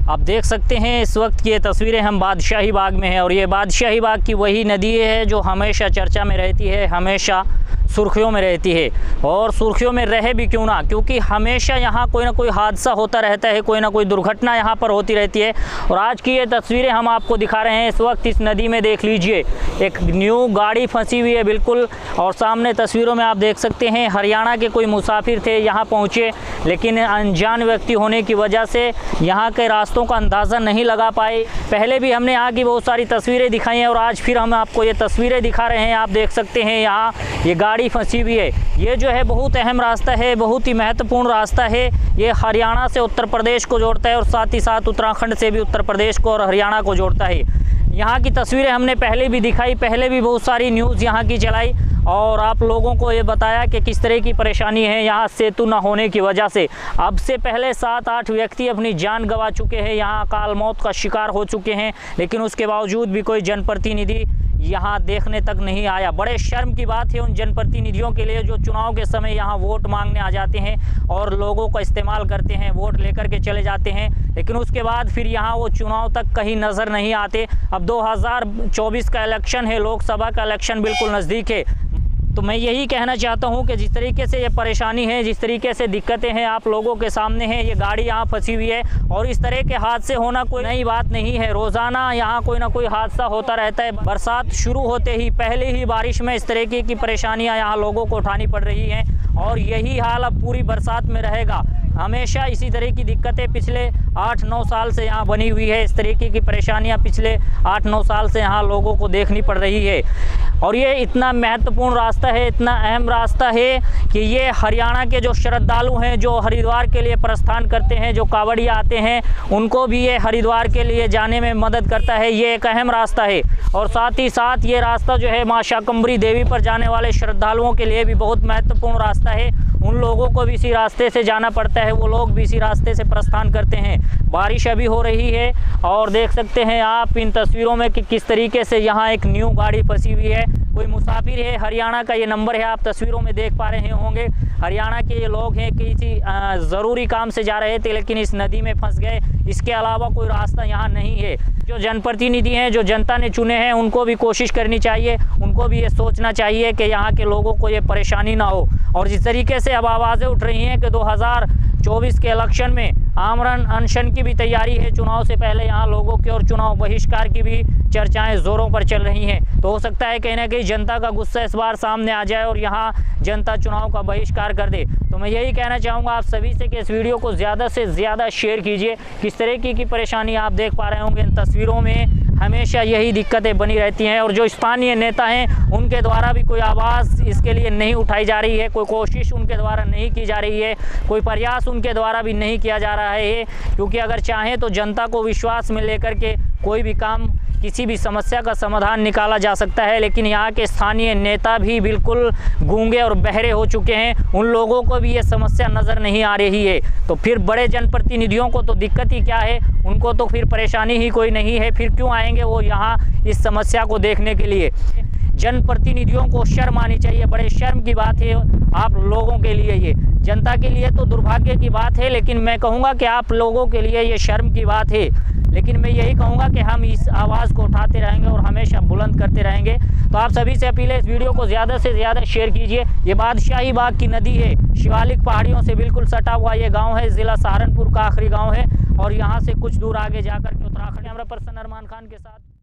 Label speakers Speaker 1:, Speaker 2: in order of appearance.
Speaker 1: आप देख सकते हैं इस वक्त की ये तस्वीरें हम बादशाही बाग में हैं और ये बादशाही बाग की वही नदी है जो हमेशा चर्चा में रहती है, हमेशा सुर्खियों में रहती है। और सुर्खियों में रहे भी क्यों ना, क्योंकि हमेशा यहाँ कोई ना कोई हादसा होता रहता है, कोई ना कोई दुर्घटना यहाँ पर होती रहती है। और आज की ये तस्वीरें हम आपको दिखा रहे हैं। इस वक्त इस नदी में देख लीजिए एक न्यू गाड़ी फंसी हुई है बिल्कुल, और सामने तस्वीरों में आप देख सकते हैं हरियाणा के कोई मुसाफिर थे, यहाँ पहुँचे, लेकिन अनजान व्यक्ति होने की वजह से यहाँ के रास्तों का अंदाज़ा नहीं लगा पाए। पहले भी हमने यहाँ की बहुत सारी तस्वीरें दिखाई हैं और आज फिर हम आपको ये तस्वीरें दिखा रहे हैं। आप देख सकते हैं यहाँ ये गाड़ी फंसी हुई है। ये जो है बहुत अहम रास्ता है, बहुत ही महत्वपूर्ण रास्ता है। ये हरियाणा से उत्तर प्रदेश को जोड़ता है और साथ ही साथ उत्तराखंड से भी उत्तर प्रदेश को और हरियाणा को जोड़ता है। यहाँ की तस्वीरें हमने पहले भी दिखाई, पहले भी बहुत सारी न्यूज़ यहाँ की चलाई और आप लोगों को ये बताया कि किस तरह की परेशानी है यहाँ सेतु ना होने की वजह से। अब से पहले 7-8 व्यक्ति अपनी जान गंवा चुके हैं, यहाँ अकाल मौत का शिकार हो चुके हैं, लेकिन उसके बावजूद भी कोई जनप्रतिनिधि यहाँ देखने तक नहीं आया। बड़े शर्म की बात है उन जनप्रतिनिधियों के लिए जो चुनाव के समय यहाँ वोट मांगने आ जाते हैं और लोगों का इस्तेमाल करते हैं, वोट लेकर के चले जाते हैं, लेकिन उसके बाद फिर यहाँ वो चुनाव तक कहीं नज़र नहीं आते। अब 2024 का इलेक्शन है, लोकसभा का इलेक्शन बिल्कुल नज़दीक है। तो मैं यही कहना चाहता हूं कि जिस तरीके से ये परेशानी है, जिस तरीके से दिक्कतें हैं आप लोगों के सामने हैं, ये गाड़ी यहाँ फंसी हुई है और इस तरह के हादसे होना कोई नई बात नहीं है। रोज़ाना यहाँ कोई ना कोई हादसा होता रहता है। बरसात शुरू होते ही पहले ही बारिश में इस तरीके की परेशानियाँ यहाँ लोगों को उठानी पड़ रही हैं और यही हाल अब पूरी बरसात में रहेगा। हमेशा इसी तरह की दिक्कतें पिछले 8-9 साल से यहाँ बनी हुई है। इस तरीके की परेशानियाँ पिछले 8-9 साल से यहाँ लोगों को देखनी पड़ रही है। और ये इतना महत्वपूर्ण रास्ता है, इतना अहम रास्ता है कि ये हरियाणा के जो श्रद्धालु हैं, जो हरिद्वार के लिए प्रस्थान करते हैं, जो कांवड़िया आते हैं, उनको भी ये हरिद्वार के लिए जाने में मदद करता है। ये एक अहम रास्ता है और साथ ही साथ ये रास्ता जो है माँ शाकंभरी देवी पर जाने वाले श्रद्धालुओं के लिए भी बहुत महत्वपूर्ण रास्ता है। उन लोगों को भी इसी रास्ते से जाना पड़ता है, वो लोग भी इसी रास्ते से प्रस्थान करते हैं। बारिश अभी हो रही है और देख सकते हैं आप इन तस्वीरों में कि किस तरीके से यहाँ एक न्यू गाड़ी फंसी हुई है। कोई मुसाफिर है, हरियाणा का ये नंबर है, आप तस्वीरों में देख पा रहे होंगे। हरियाणा के ये लोग हैं, किसी ज़रूरी काम से जा रहे थे लेकिन इस नदी में फंस गए। इसके अलावा कोई रास्ता यहाँ नहीं है। जो जनप्रतिनिधि हैं, जो जनता ने चुने हैं, उनको भी कोशिश करनी चाहिए, उनको भी ये सोचना चाहिए कि यहाँ के लोगों को ये परेशानी ना हो। और जिस तरीके से अब आवाज़ें उठ रही हैं कि 2024 के इलेक्शन में आमरण अनशन की भी तैयारी है, चुनाव से पहले यहाँ लोगों की, और चुनाव बहिष्कार की भी चर्चाएं ज़ोरों पर चल रही हैं। तो हो सकता है कहीं ना कहीं जनता का गुस्सा इस बार सामने आ जाए और यहाँ जनता चुनाव का बहिष्कार कर दे। तो मैं यही कहना चाहूँगा आप सभी से कि इस वीडियो को ज़्यादा से ज़्यादा शेयर कीजिए। किस तरह की परेशानी आप देख पा रहे होंगे इन तस्वीरों में, हमेशा यही दिक्कतें बनी रहती हैं। और जो स्थानीय नेता हैं उनके द्वारा भी कोई आवाज़ इसके लिए नहीं उठाई जा रही है, कोई कोशिश उनके द्वारा नहीं की जा रही है, कोई प्रयास उनके द्वारा भी नहीं किया जा रहा है। क्योंकि अगर चाहें तो जनता को विश्वास में लेकर के कोई भी काम, किसी भी समस्या का समाधान निकाला जा सकता है, लेकिन यहाँ के स्थानीय नेता भी बिल्कुल गूंगे और बहरे हो चुके हैं। उन लोगों को भी ये समस्या नज़र नहीं आ रही है। तो फिर बड़े जनप्रतिनिधियों को तो दिक्कत ही क्या है, उनको तो फिर परेशानी ही कोई नहीं है, फिर क्यों आएंगे वो यहाँ इस समस्या को देखने के लिए। जनप्रतिनिधियों को शर्म आनी चाहिए। बड़े शर्म की बात है आप लोगों के लिए, ये जनता के लिए तो दुर्भाग्य की बात है, लेकिन मैं कहूँगा कि आप लोगों के लिए ये शर्म की बात है। लेकिन मैं यही कहूँगा कि हम इस आवाज़ को उठाते रहेंगे और हमेशा बुलंद करते रहेंगे। तो आप सभी से अपील है, इस वीडियो को ज़्यादा से ज़्यादा शेयर कीजिए। ये बादशाही बाग की नदी है, शिवालिक पहाड़ियों से बिल्कुल सटा हुआ ये गांव है, ज़िला सहारनपुर का आखिरी गांव है और यहाँ से कुछ दूर आगे जाकर के उत्तराखंड। कैमरा पर्सन अरमान खान के साथ।